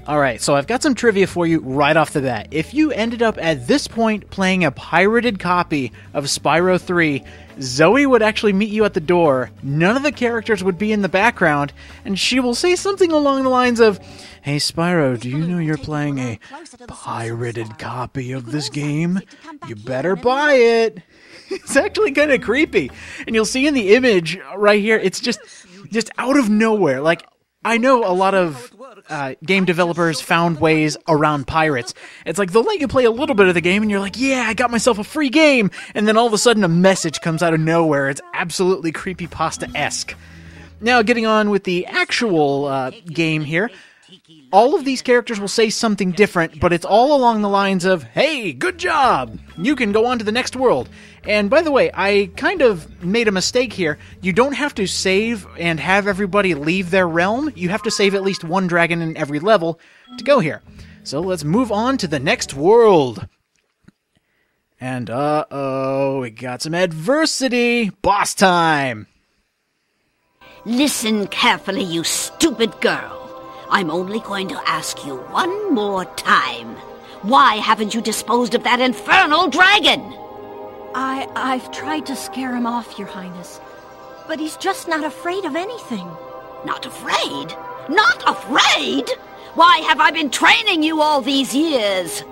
Alright, so I've got some trivia for you right off the bat. If you ended up at this point playing a pirated copy of Spyro 3, Zoe would actually meet you at the door, none of the characters would be in the background, and she will say something along the lines of, "Hey Spyro, do you know you're playing a pirated copy of this game? You better buy it." It's actually kind of creepy. And you'll see in the image right here, it's just out of nowhere. Like, I know a lot of game developers found ways around pirates. It's like they'll let you play a little bit of the game and you're like, yeah, I got myself a free game. And then all of a sudden a message comes out of nowhere. It's absolutely creepypasta-esque. Now, getting on with the actual game here, all of these characters will say something different, but it's all along the lines of, "Hey, good job! You can go on to the next world." And by the way, I kind of made a mistake here. You don't have to save and have everybody leave their realm. You have to save at least one dragon in every level to go here. So let's move on to the next world. And uh-oh, we got some adversity. Boss time! Listen carefully, you stupid girl. I'm only going to ask you one more time. Why haven't you disposed of that infernal dragon? I've tried to scare him off, Your Highness. But he's just not afraid of anything. Not afraid? Not afraid? Why have I been training you all these years?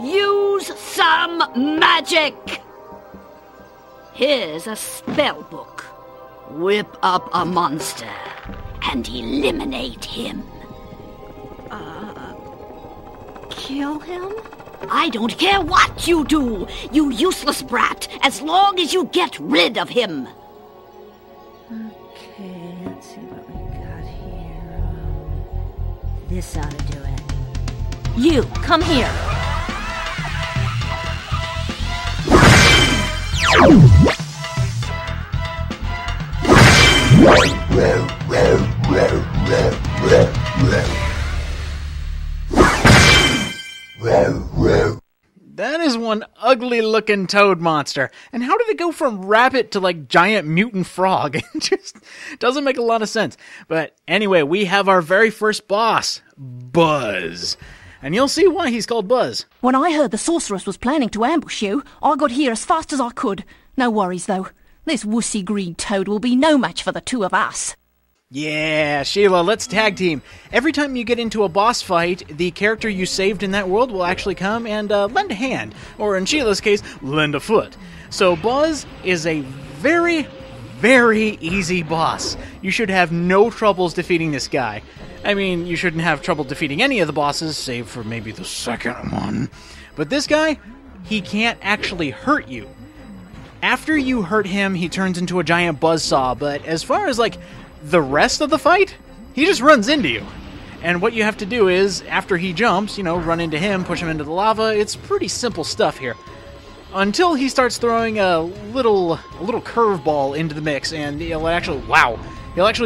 Use some magic! Here's a spell book. Whip up a monster and eliminate him. Kill him? I don't care what you do, you useless brat, as long as you get rid of him. Okay, let's see what we got here. This ought to do it. You, come here. That is one ugly-looking toad monster. And how did it go from rabbit to, like, giant mutant frog? It just doesn't make a lot of sense. But anyway, we have our very first boss, Buzz. And you'll see why he's called Buzz. When I heard the sorceress was planning to ambush you, I got here as fast as I could. No worries, though. This wussy green toad will be no match for the two of us. Yeah, Sheila, let's tag team. Every time you get into a boss fight, the character you saved in that world will actually come and lend a hand, or in Sheila's case, lend a foot. So Buzz is a very, very easy boss. You should have no troubles defeating this guy. I mean, you shouldn't have trouble defeating any of the bosses, save for maybe the second one. But this guy, he can't actually hurt you. After you hurt him, he turns into a giant buzzsaw, but as far as, like, the rest of the fight, he just runs into you. And what you have to do is, after he jumps, run into him, push him into the lava. It's pretty simple stuff here. Until he starts throwing a little curveball into the mix, and he'll actually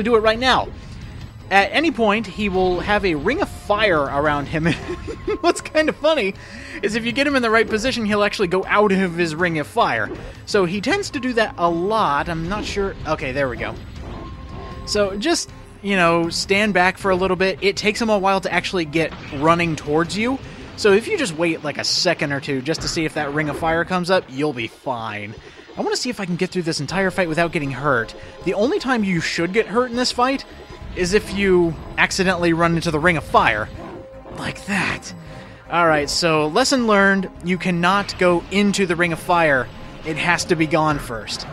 do it right now. At any point, he will have a ring of fire around him. What's kind of funny is if you get him in the right position, he'll actually go out of his ring of fire. So he tends to do that a lot. I'm not sure. Okay, there we go. So just, stand back for a little bit. It takes him a while to actually get running towards you. So if you just wait like a second or two just to see if that ring of fire comes up, you'll be fine. I want to see if I can get through this entire fight without getting hurt. The only time you should get hurt in this fight is if you accidentally run into the ring of fire. Like that. Alright, so lesson learned, you cannot go into the ring of fire. It has to be gone first.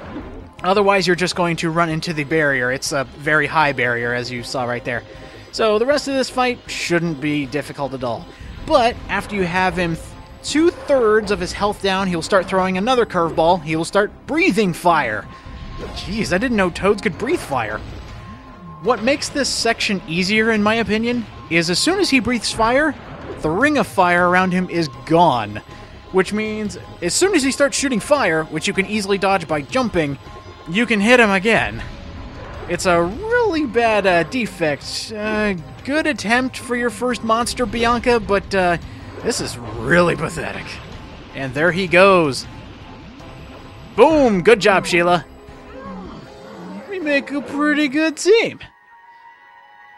Otherwise, you're just going to run into the barrier. It's a very high barrier, as you saw right there. So the rest of this fight shouldn't be difficult at all. But after you have him 2/3 of his health down, he'll start throwing another curveball. He will start breathing fire. Jeez, I didn't know toads could breathe fire. What makes this section easier, in my opinion, is as soon as he breathes fire, the ring of fire around him is gone. Which means, as soon as he starts shooting fire, which you can easily dodge by jumping, you can hit him again. It's a really bad defect. Good attempt for your first monster, Bianca, but this is really pathetic. And there he goes. Boom! Good job, Sheila. We make a pretty good team.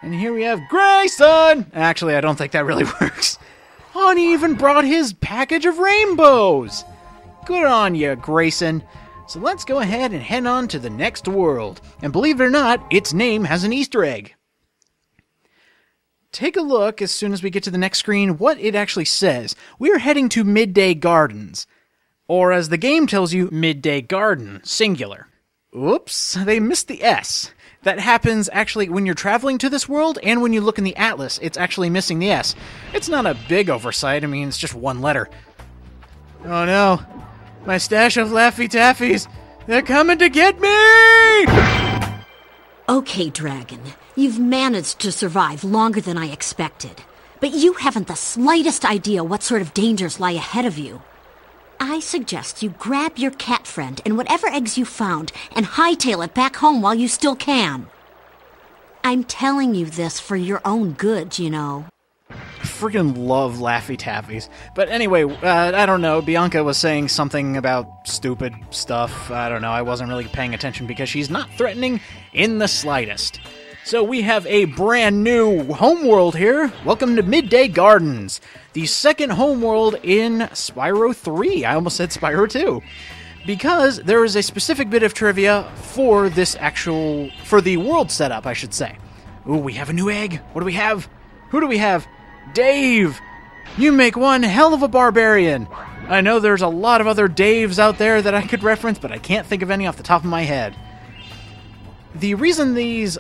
And here we have Grayson! Actually, I don't think that really works. Honey even brought his package of rainbows! Good on you, Grayson. So let's go ahead and head on to the next world. And believe it or not, its name has an Easter egg. Take a look as soon as we get to the next screen what it actually says. We're heading to Midday Gardens. Or as the game tells you, Midday Garden, singular. Oops, they missed the S. That happens actually when you're traveling to this world and when you look in the atlas, it's actually missing the S. It's not a big oversight, I mean, it's just one letter. Oh no, my stash of Laffy Taffies, they're coming to get me! Okay, Dragon, you've managed to survive longer than I expected. But you haven't the slightest idea what sort of dangers lie ahead of you. I suggest you grab your cat friend and whatever eggs you found and hightail it back home while you still can. I'm telling you this for your own good, you know. Freaking love Laffy Taffies. But anyway, I don't know, Bianca was saying something about stupid stuff. I don't know, I wasn't really paying attention because she's not threatening in the slightest. So we have a brand new homeworld here. Welcome to Midday Gardens, the second homeworld in Spyro 3. I almost said Spyro 2. Because there is a specific bit of trivia for for the world setup, I should say. Ooh, we have a new egg. What do we have? Who do we have? Dave! You make one hell of a barbarian. I know there's a lot of other Daves out there that I could reference, but I can't think of any off the top of my head. The reason these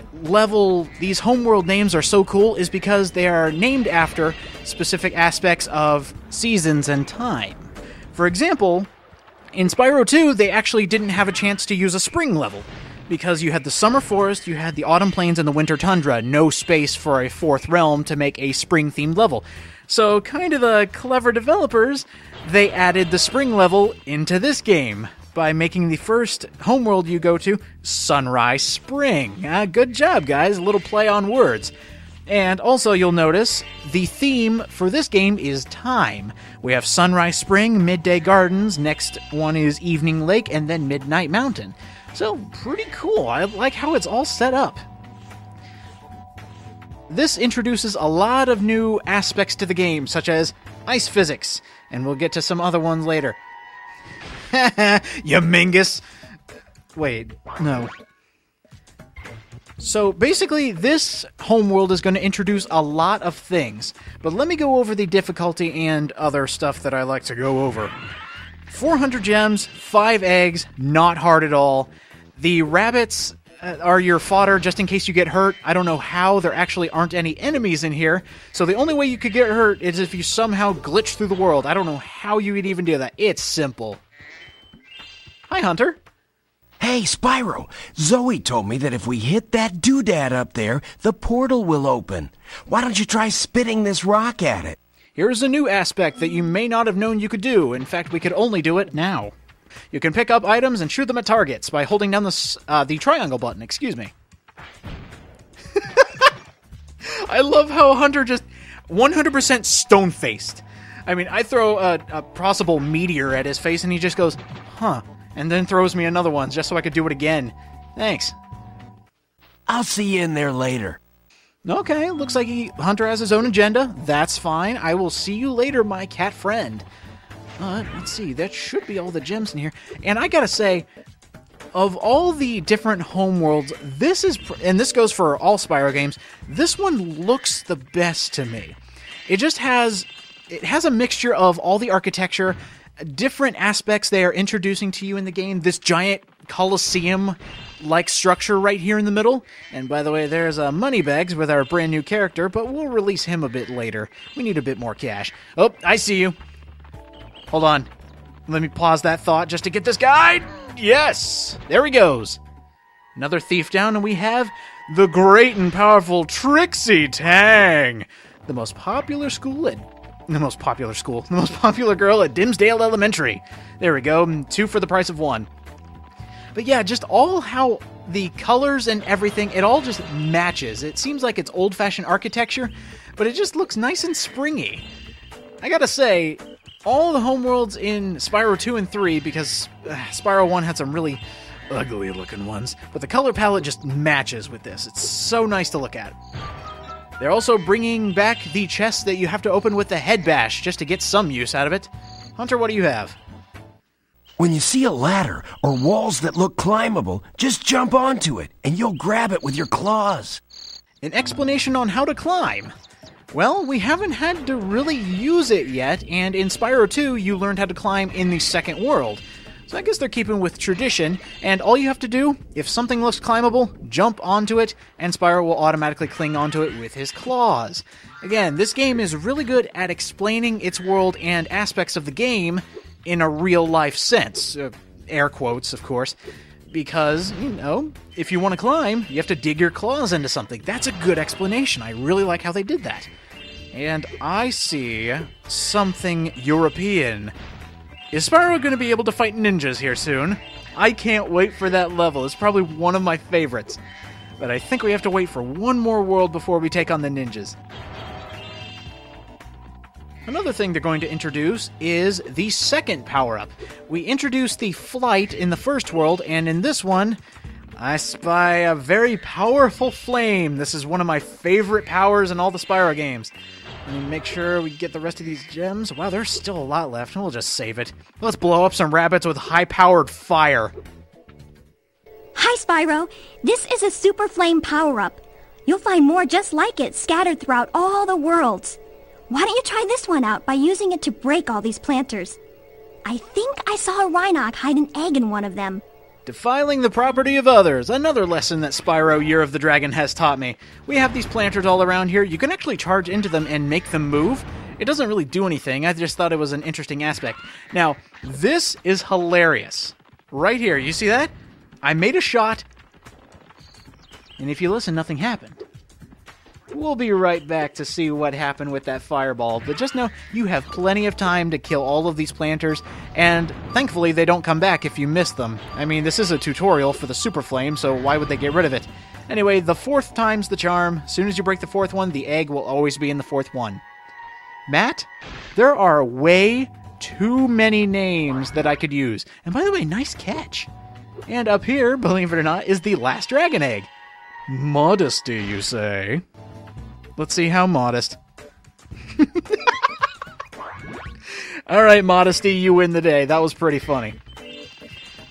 homeworld names are so cool is because they are named after specific aspects of seasons and time. For example, in Spyro 2, they actually didn't have a chance to use a spring level, because you had the summer forest, you had the autumn plains, and the winter tundra, no space for a fourth realm to make a spring-themed level. So, kind of the clever developers, they added the spring level into this game, by making the first homeworld you go to Sunrise Spring. Good job, guys. A little play on words. And also, you'll notice, the theme for this game is time. We have Sunrise Spring, Midday Gardens, next one is Evening Lake, and then Midnight Mountain. So, pretty cool. I like how it's all set up. This introduces a lot of new aspects to the game, such as ice physics, and we'll get to some other ones later. You mingus. Wait, no. So basically, this homeworld is going to introduce a lot of things, but let me go over the difficulty and other stuff that I like to go over. 400 gems, 5 eggs, not hard at all. The rabbits are your fodder just in case you get hurt. I don't know how, there actually aren't any enemies in here, so the only way you could get hurt is if you somehow glitch through the world. I don't know how you would even do that. It's simple. Hi, Hunter. Hey, Spyro, Zoe told me that if we hit that doodad up there, the portal will open. Why don't you try spitting this rock at it? Here's a new aspect that you may not have known you could do. In fact, we could only do it now. You can pick up items and shoot them at targets by holding down the triangle button, excuse me. I love how Hunter just 100% stone-faced. I mean, I throw a possible meteor at his face and he just goes, huh. And then throws me another one, just so I could do it again. Thanks. I'll see you in there later. Okay, looks like Hunter has his own agenda. That's fine. I will see you later, my cat friend. Let's see, that should be all the gems in here. And I gotta say, of all the different homeworlds, and this goes for all Spyro games, this one looks the best to me. It has a mixture of all the architecture, different aspects they are introducing to you in the game. This giant Colosseum-like structure right here in the middle. And by the way, there's Moneybags with our brand new character, but we'll release him a bit later. We need a bit more cash. Oh, I see you. Hold on. Let me pause that thought just to get this guy. Yes! There he goes. Another thief down, and we have the great and powerful Trixie Tang, the most popular girl at Dimsdale Elementary. There we go, 2 for the price of 1. But yeah, just all how the colors and everything, it all just matches. It seems like it's old-fashioned architecture, but it just looks nice and springy. I gotta say, all the homeworlds in Spyro 2 and 3, because Spyro 1 had some really ugly-looking ones, but the color palette just matches with this. It's so nice to look at. They're also bringing back the chest that you have to open with the head bash just to get some use out of it. Hunter, what do you have? When you see a ladder or walls that look climbable, just jump onto it, and you'll grab it with your claws. An explanation on how to climb. Well, we haven't had to really use it yet, and in Spyro 2, you learned how to climb in the second world. So I guess they're keeping with tradition, and all you have to do, if something looks climbable, jump onto it, and Spyro will automatically cling onto it with his claws. Again, this game is really good at explaining its world and aspects of the game in a real-life sense. Air quotes, of course. Because, if you want to climb, you have to dig your claws into something. That's a good explanation. I really like how they did that. And I see something European. Is Spyro going to be able to fight ninjas here soon? I can't wait for that level. It's probably one of my favorites. But I think we have to wait for one more world before we take on the ninjas. Another thing they're going to introduce is the second power-up. We introduced the flight in the first world, and in this one, I spy a very powerful flame. This is one of my favorite powers in all the Spyro games. Let me make sure we get the rest of these gems. Wow, there's still a lot left, and we'll just save it. Let's blow up some rabbits with high-powered fire. Hi, Spyro. This is a super flame power-up. You'll find more just like it scattered throughout all the worlds. Why don't you try this one out by using it to break all these planters? I think I saw a Rhinoc hide an egg in one of them. Defiling the property of others. Another lesson that Spyro Year of the Dragon has taught me. We have these planters all around here. You can actually charge into them and make them move. It doesn't really do anything. I just thought it was an interesting aspect. Now, this is hilarious. Right here, you see that? I made a shot, and if you listen, nothing happened. We'll be right back to see what happened with that fireball, but just know you have plenty of time to kill all of these planters, and thankfully they don't come back if you miss them. I mean, this is a tutorial for the Super Flame, so why would they get rid of it? Anyway, the fourth time's the charm. As soon as you break the fourth one, the egg will always be in the fourth one. Matt, there are way too many names that I could use. And by the way, nice catch. And up here, believe it or not, is the last dragon egg. Modesty, you say? Let's see how modest. Alright, Modesty, you win the day. That was pretty funny.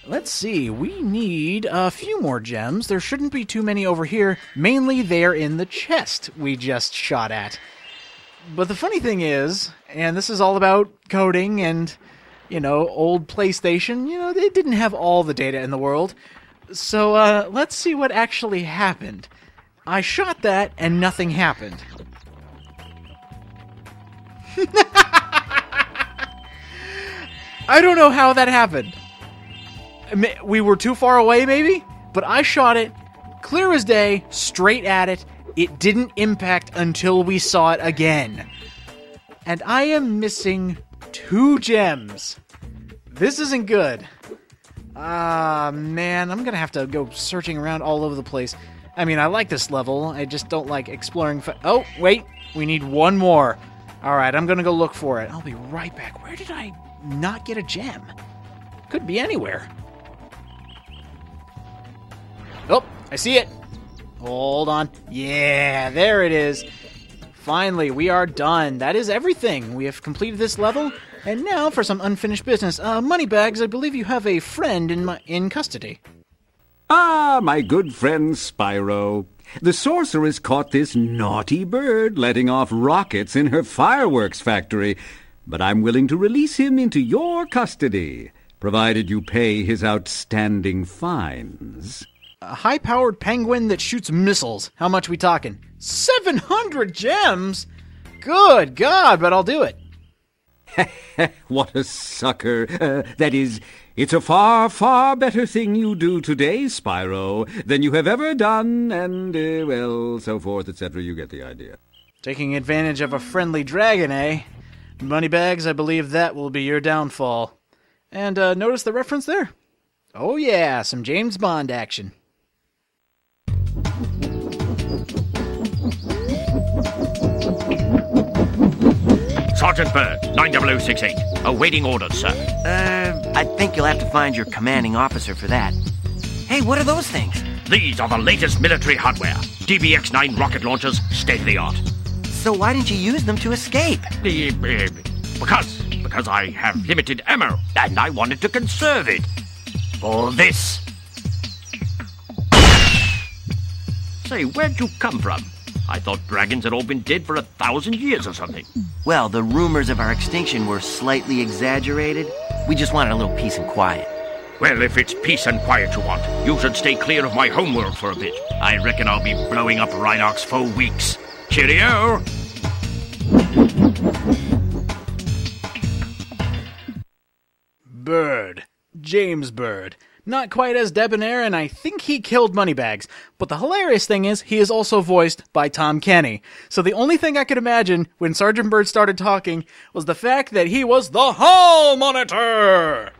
Let's see, we need a few more gems. There shouldn't be too many over here. Mainly they're in the chest we just shot at. But the funny thing is, and this is all about coding and, old PlayStation, they didn't have all the data in the world. So, let's see what actually happened. I shot that, and nothing happened. I don't know how that happened. We were too far away, maybe? But I shot it, clear as day, straight at it. It didn't impact until we saw it again. And I am missing 2 gems. This isn't good. Man, I'm gonna have to go searching around all over the place. I mean, I like this level, I just don't like exploring oh, wait, we need one more. Alright, I'm gonna go look for it. I'll be right back. Where did I not get a gem? Could be anywhere. Oh, I see it. Hold on. Yeah, there it is. Finally, we are done. That is everything. We have completed this level, and now for some unfinished business. Moneybags, I believe you have a friend in custody. Ah, my good friend Spyro. The sorceress caught this naughty bird letting off rockets in her fireworks factory, but I'm willing to release him into your custody, provided you pay his outstanding fines. A high-powered penguin that shoots missiles. How much we talking? 700 gems? Good God, but I'll do it. What a sucker. That is, it's a far, far better thing you do today, Spyro, than you have ever done, and, well, so forth, etc. You get the idea. Taking advantage of a friendly dragon, eh? Moneybags, I believe that will be your downfall. And, notice the reference there? Oh yeah, some James Bond action. Sergeant Bird, 90068. Awaiting orders, sir. I think you'll have to find your commanding officer for that. Hey, what are those things? These are the latest military hardware. DBX-9 rocket launchers, state-of-the-art. So why didn't you use them to escape? Because I have limited ammo, and I wanted to conserve it. For this. Say, where'd you come from? I thought dragons had all been dead for 1,000 years or something. Well, the rumors of our extinction were slightly exaggerated. We just wanted a little peace and quiet. Well, if it's peace and quiet you want, you should stay clear of my homeworld for a bit. I reckon I'll be blowing up Rhinox for weeks. Cheerio! Bird. James Bird. Not quite as debonair, and I think he killed Moneybags. But the hilarious thing is, he is also voiced by Tom Kenny. So the only thing I could imagine when Sergeant Bird started talking was the fact that he was the Hall Monitor!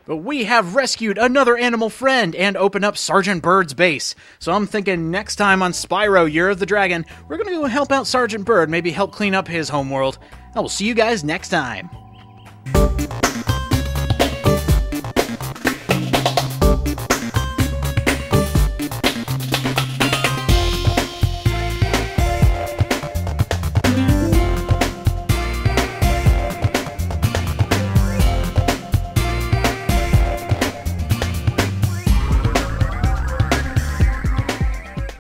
But we have rescued another animal friend and opened up Sergeant Bird's base. So I'm thinking next time on Spyro, Year of the Dragon, we're gonna go help out Sergeant Bird, maybe help clean up his homeworld. I will see you guys next time.